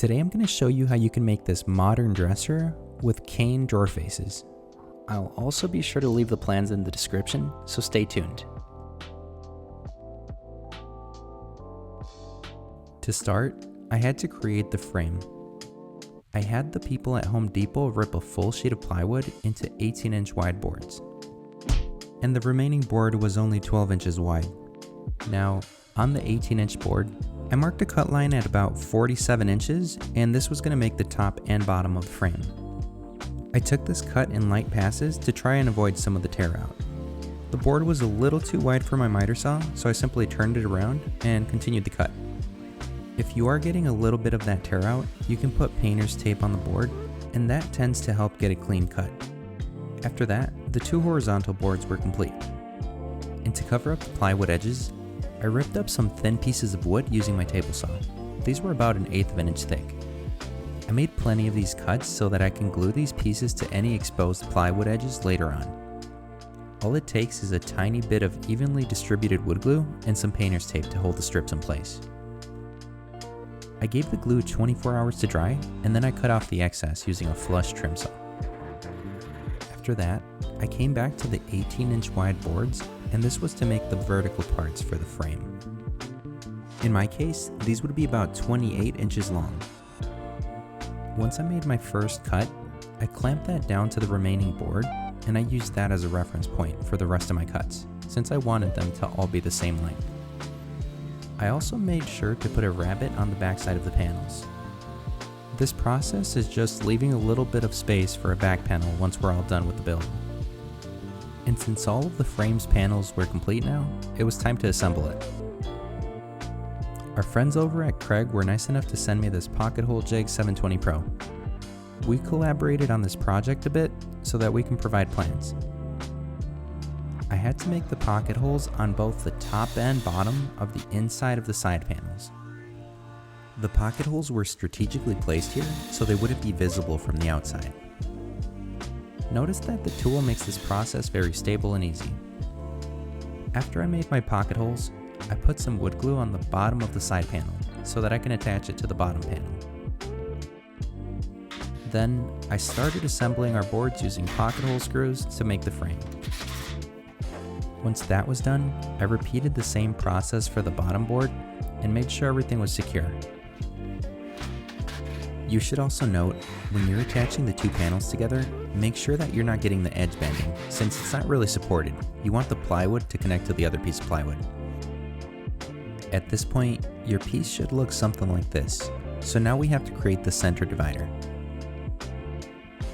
Today I'm going to show you how you can make this modern dresser with cane drawer faces. I'll also be sure to leave the plans in the description, so stay tuned. To start, I had to create the frame. I had the people at Home Depot rip a full sheet of plywood into 18-inch wide boards. And the remaining board was only 12 inches wide. Now, on the 18-inch board, I marked a cut line at about 47 inches, and this was going to make the top and bottom of the frame. I took this cut in light passes to try and avoid some of the tear out. The board was a little too wide for my miter saw, so I simply turned it around and continued the cut. If you are getting a little bit of that tear out, you can put painter's tape on the board, and that tends to help get a clean cut. After that, the two horizontal boards were complete. And to cover up the plywood edges, I ripped up some thin pieces of wood using my table saw. These were about 1/8 of an inch thick. I made plenty of these cuts so that I can glue these pieces to any exposed plywood edges later on. All it takes is a tiny bit of evenly distributed wood glue and some painter's tape to hold the strips in place. I gave the glue 24 hours to dry, and then I cut off the excess using a flush trim saw. After that, I came back to the 18-inch wide boards, and this was to make the vertical parts for the frame. In my case, these would be about 28 inches long. Once I made my first cut, I clamped that down to the remaining board, and I used that as a reference point for the rest of my cuts, since I wanted them to all be the same length. I also made sure to put a rabbet on the backside of the panels. This process is just leaving a little bit of space for a back panel once we're all done with the build. And since all of the frame's panels were complete now, it was time to assemble it. Our friends over at Kreg were nice enough to send me this pocket hole jig 720 Pro. We collaborated on this project a bit so that we can provide plans. I had to make the pocket holes on both the top and bottom of the inside of the side panels. The pocket holes were strategically placed here so they wouldn't be visible from the outside. Notice that the tool makes this process very stable and easy. After I made my pocket holes, I put some wood glue on the bottom of the side panel so that I can attach it to the bottom panel. Then, I started assembling our boards using pocket hole screws to make the frame. Once that was done, I repeated the same process for the bottom board and made sure everything was secure. You should also note, when you're attaching the two panels together, make sure that you're not getting the edge bending, since it's not really supported. You want the plywood to connect to the other piece of plywood. At this point, your piece should look something like this. So now we have to create the center divider.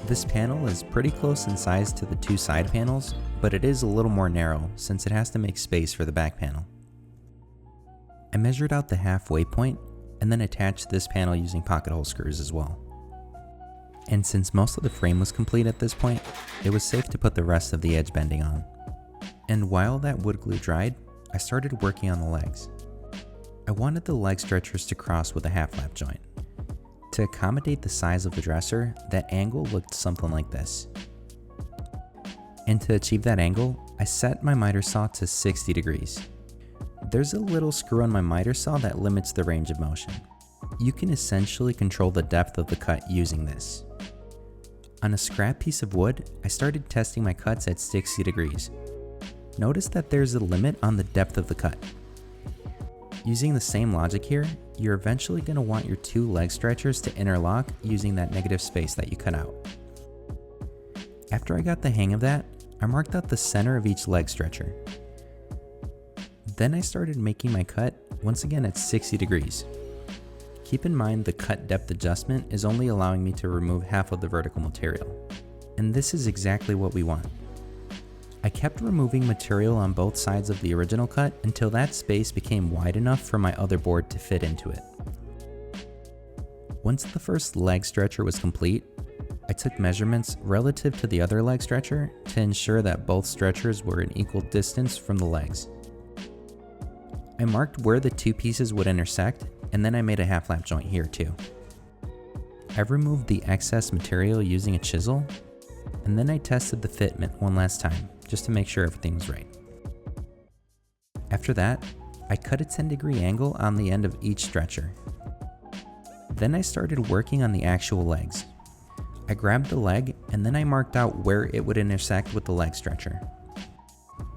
This panel is pretty close in size to the two side panels, but it is a little more narrow since it has to make space for the back panel. I measured out the halfway point and then attached this panel using pocket hole screws as well. And since most of the frame was complete at this point, it was safe to put the rest of the edge bending on. And while that wood glue dried, I started working on the legs. I wanted the leg stretchers to cross with a half lap joint. To accommodate the size of the dresser, that angle looked something like this. And to achieve that angle, I set my miter saw to 60 degrees. There's a little screw on my miter saw that limits the range of motion. You can essentially control the depth of the cut using this. On a scrap piece of wood, I started testing my cuts at 60 degrees. Notice that there's a limit on the depth of the cut. Using the same logic here, you're eventually going to want your two leg stretchers to interlock using that negative space that you cut out. After I got the hang of that, I marked out the center of each leg stretcher. Then I started making my cut once again at 60 degrees. Keep in mind the cut depth adjustment is only allowing me to remove half of the vertical material. And this is exactly what we want. I kept removing material on both sides of the original cut until that space became wide enough for my other board to fit into it. Once the first leg stretcher was complete, I took measurements relative to the other leg stretcher to ensure that both stretchers were an equal distance from the legs. I marked where the two pieces would intersect, and then I made a half lap joint here too. I removed the excess material using a chisel, and then I tested the fitment one last time, just to make sure everything was right. After that, I cut a 10-degree angle on the end of each stretcher. Then I started working on the actual legs. I grabbed the leg and then I marked out where it would intersect with the leg stretcher.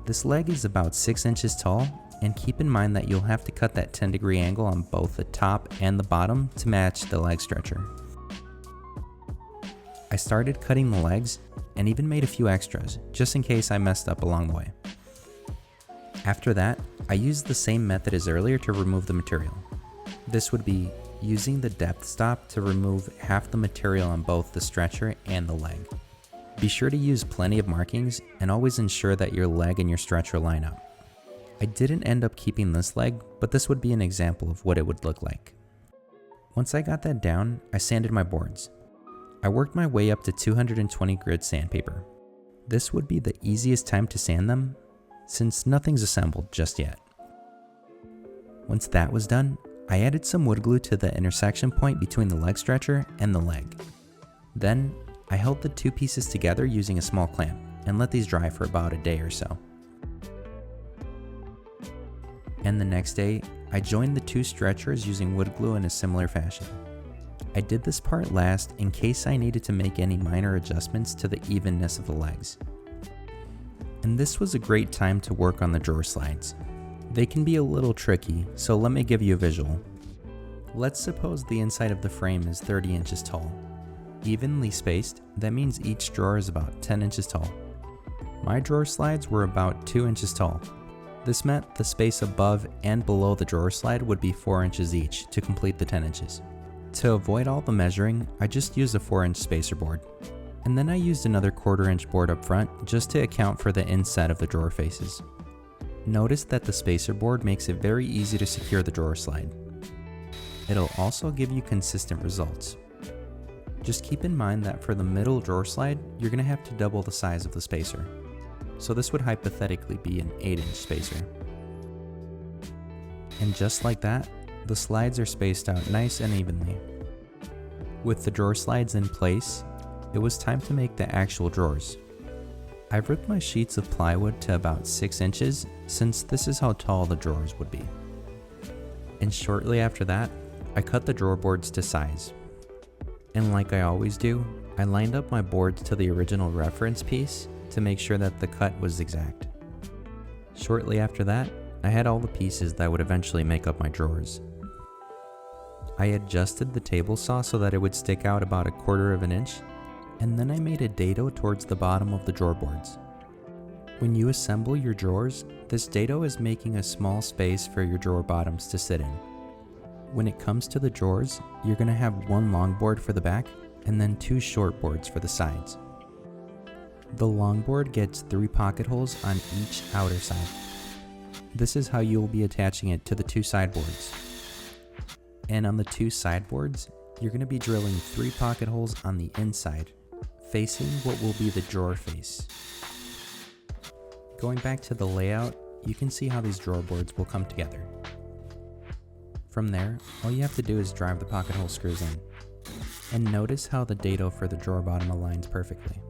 This leg is about 6 inches tall, and keep in mind that you'll have to cut that 10-degree angle on both the top and the bottom to match the leg stretcher. I started cutting the legs and even made a few extras, just in case I messed up along the way. After that, I used the same method as earlier to remove the material. This would be using the depth stop to remove half the material on both the stretcher and the leg. Be sure to use plenty of markings and always ensure that your leg and your stretcher line up. I didn't end up keeping this leg, but this would be an example of what it would look like. Once I got that down, I sanded my boards. I worked my way up to 220 grit sandpaper. This would be the easiest time to sand them, since nothing's assembled just yet. Once that was done, I added some wood glue to the intersection point between the leg stretcher and the leg. Then, I held the two pieces together using a small clamp and let these dry for about a day or so. And the next day, I joined the two stretchers using wood glue in a similar fashion. I did this part last in case I needed to make any minor adjustments to the evenness of the legs. And this was a great time to work on the drawer slides. They can be a little tricky, so let me give you a visual. Let's suppose the inside of the frame is 30 inches tall. Evenly spaced, that means each drawer is about 10 inches tall. My drawer slides were about 2 inches tall. This meant the space above and below the drawer slide would be 4 inches each to complete the 10 inches. To avoid all the measuring, I just used a 4-inch spacer board. And then I used another 1/4-inch board up front just to account for the inside of the drawer faces. Notice that the spacer board makes it very easy to secure the drawer slide. It'll also give you consistent results. Just keep in mind that for the middle drawer slide, you're going to have to double the size of the spacer. So this would hypothetically be an 8-inch spacer. And just like that, the slides are spaced out nice and evenly. With the drawer slides in place, it was time to make the actual drawers. I've ripped my sheets of plywood to about 6 inches since this is how tall the drawers would be. And shortly after that, I cut the drawer boards to size. And like I always do, I lined up my boards to the original reference piece to make sure that the cut was exact. Shortly after that, I had all the pieces that would eventually make up my drawers. I adjusted the table saw so that it would stick out about 1/4 inch, and then I made a dado towards the bottom of the drawer boards. When you assemble your drawers, this dado is making a small space for your drawer bottoms to sit in. When it comes to the drawers, you're going to have one long board for the back and then 2 short boards for the sides. The long board gets 3 pocket holes on each outer side. This is how you will be attaching it to the 2 side boards. And on the 2 side boards, you're going to be drilling 3 pocket holes on the inside, facing what will be the drawer face. Going back to the layout, you can see how these drawer boards will come together. From there, all you have to do is drive the pocket hole screws in. And notice how the dado for the drawer bottom aligns perfectly.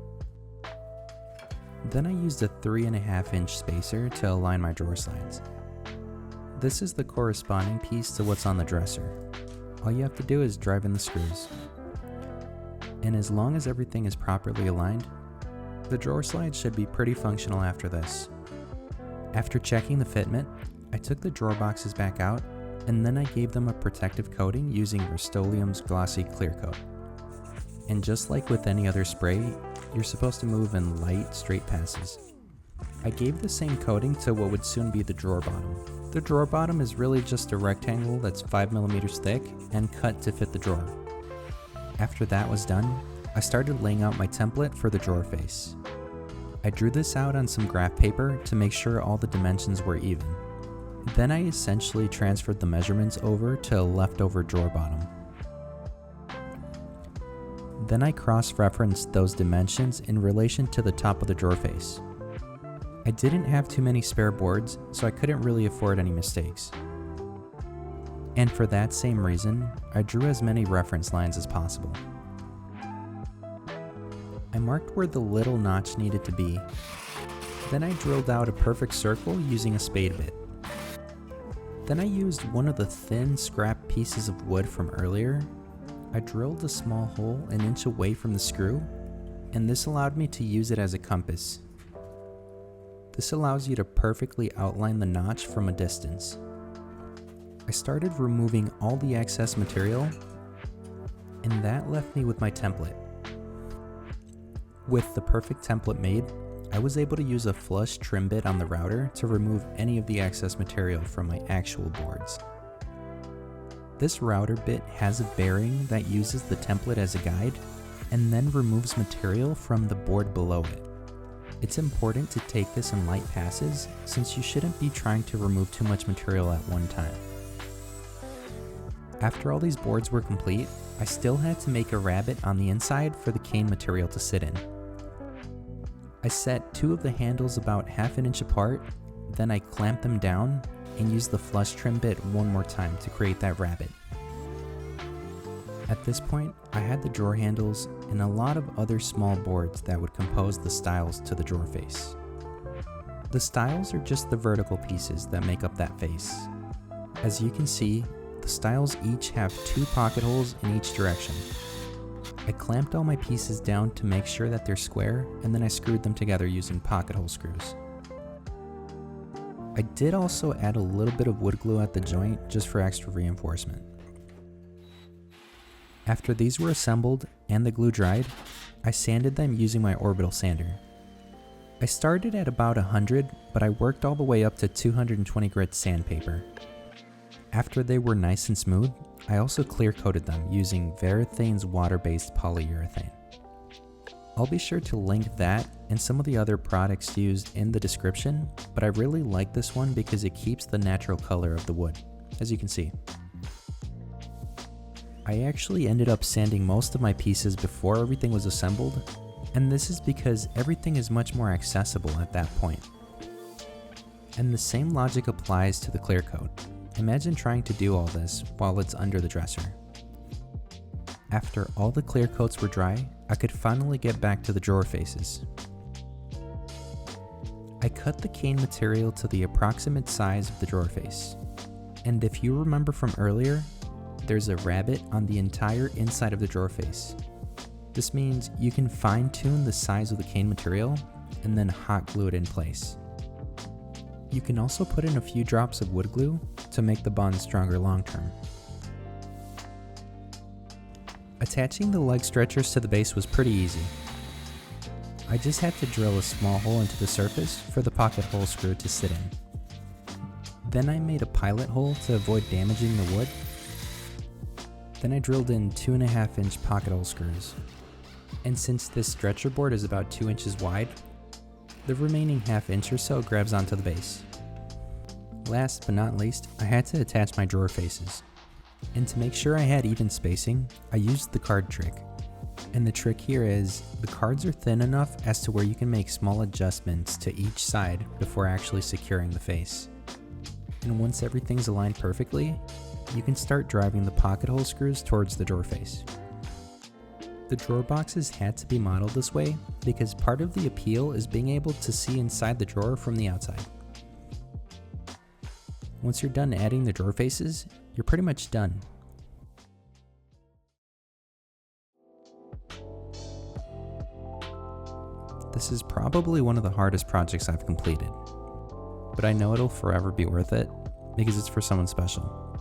Then I used a 3.5-inch spacer to align my drawer slides. This is the corresponding piece to what's on the dresser. All you have to do is drive in the screws. And as long as everything is properly aligned, the drawer slides should be pretty functional after this. After checking the fitment, I took the drawer boxes back out and then I gave them a protective coating using Rust-Oleum's glossy clear coat. And just like with any other spray, you're supposed to move in light, straight passes. I gave the same coating to what would soon be the drawer bottom. The drawer bottom is really just a rectangle that's 5mm thick and cut to fit the drawer. After that was done, I started laying out my template for the drawer face. I drew this out on some graph paper to make sure all the dimensions were even. Then I essentially transferred the measurements over to a leftover drawer bottom. Then I cross-referenced those dimensions in relation to the top of the drawer face. I didn't have too many spare boards, so I couldn't really afford any mistakes. And for that same reason, I drew as many reference lines as possible. I marked where the little notch needed to be. Then I drilled out a perfect circle using a spade bit. Then I used one of the thin scrap pieces of wood from earlier I drilled a small hole an inch away from the screw, and this allowed me to use it as a compass. This allows you to perfectly outline the notch from a distance. I started removing all the excess material, and that left me with my template. With the perfect template made, I was able to use a flush trim bit on the router to remove any of the excess material from my actual boards. This router bit has a bearing that uses the template as a guide and then removes material from the board below it. It's important to take this in light passes since you shouldn't be trying to remove too much material at one time. After all these boards were complete, I still had to make a rabbet on the inside for the cane material to sit in. I set two of the handles about half an inch apart, then I clamped them down and used the flush trim bit one more time to create that rabbet. At this point, I had the drawer handles and a lot of other small boards that would compose the stiles to the drawer face. The stiles are just the vertical pieces that make up that face. As you can see, the stiles each have 2 pocket holes in each direction. I clamped all my pieces down to make sure that they're square, and then I screwed them together using pocket hole screws. I did also add a little bit of wood glue at the joint just for extra reinforcement. After these were assembled and the glue dried, I sanded them using my orbital sander. I started at about 100, but I worked all the way up to 220 grit sandpaper. After they were nice and smooth, I also clear coated them using Varathane's water-based polyurethane. I'll be sure to link that and some of the other products used in the description, but I really like this one because it keeps the natural color of the wood, as you can see. I actually ended up sanding most of my pieces before everything was assembled, and this is because everything is much more accessible at that point. And the same logic applies to the clear coat. Imagine trying to do all this while it's under the dresser. After all the clear coats were dry, I could finally get back to the drawer faces. I cut the cane material to the approximate size of the drawer face. And if you remember from earlier, there's a rabbet on the entire inside of the drawer face. This means you can fine-tune the size of the cane material and then hot glue it in place. You can also put in a few drops of wood glue to make the bond stronger long term. Attaching the leg stretchers to the base was pretty easy. I just had to drill a small hole into the surface for the pocket hole screw to sit in. Then I made a pilot hole to avoid damaging the wood. Then I drilled in 2.5 inch pocket hole screws. And since this stretcher board is about 2 inches wide, the remaining ½ inch or so grabs onto the base. Last but not least, I had to attach my drawer faces. And to make sure I had even spacing, I used the card trick. And the trick here is, the cards are thin enough as to where you can make small adjustments to each side before actually securing the face. And once everything's aligned perfectly, you can start driving the pocket hole screws towards the drawer face. The drawer boxes had to be modeled this way because part of the appeal is being able to see inside the drawer from the outside. Once you're done adding the drawer faces, you're pretty much done. This is probably one of the hardest projects I've completed, but I know it'll forever be worth it because it's for someone special.